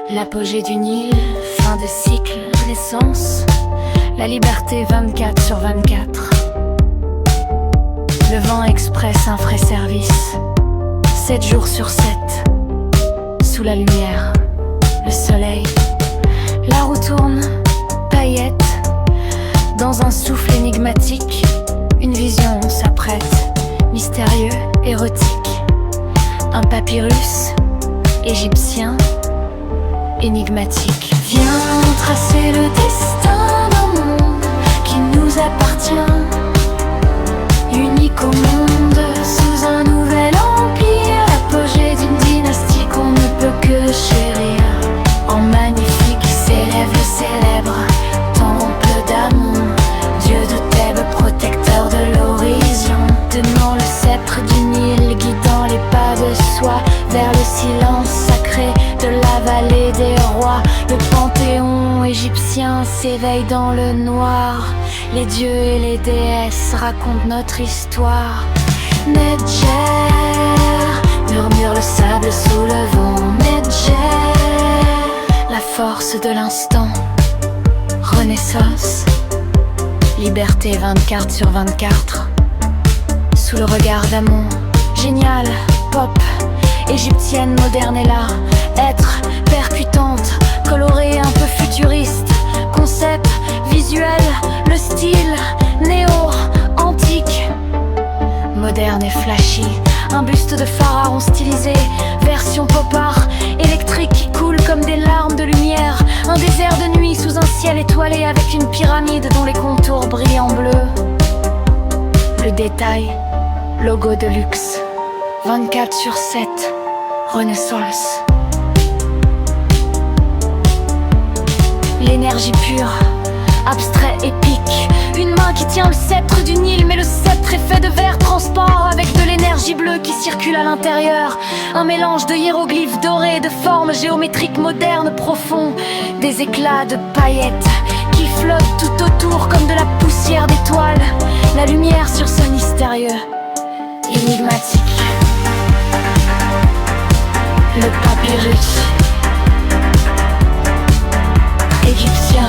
L'apogée du Nil, fin de cycle, naissance. La liberté 24/24. Le vent express un frais service. 7 jours sur 7. Sous la lumière, le soleil. La roue tourne, paillettes. Dans un souffle énigmatique, une vision s'apprête. Mystérieux, érotique. Un papyrus égyptien énigmatique. Viens tracer le destin d'un monde qui nous appartient, unique au monde, sous un nouvel empire, l'apogée d'une dynastie qu'on ne peut que chérir. En magnifique s'élève le célèbre temple d'Amon, dieu de Thèbes, protecteur de l'horizon, tenant le sceptre du Nil, guidant les pas de soi vers le silence sacré de la vallée des rois. Le panthéon égyptien s'éveille dans le noir. Les dieux et les déesses racontent notre histoire. Nedjer, murmure le sable sous le vent. Nedjer, la force de l'instant. Renaissance, liberté 24/24. Sous le regard d'Amon, génial, pop, égyptienne, moderne est là. Être percutante, colorée, un peu futuriste. Concept, visuel, le style, néo, antique. Moderne et flashy, un buste de pharaon stylisé. Version pop art, électrique qui coule comme des larmes de lumière. Un désert de nuit sous un ciel étoilé avec une pyramide dont les contours brillent en bleu. Le détail, logo de luxe, 24/7, Renaissance. L'énergie pure, abstrait, épique. Une main qui tient le sceptre du Nil, mais le sceptre est fait de verre transparent avec de l'énergie bleue qui circule à l'intérieur. Un mélange de hiéroglyphes dorés, de formes géométriques modernes, profonds. Des éclats de paillettes qui flottent tout autour comme de la poussière d'étoiles. La lumière sur ce mystérieux, énigmatique. Le papyrus égyptien.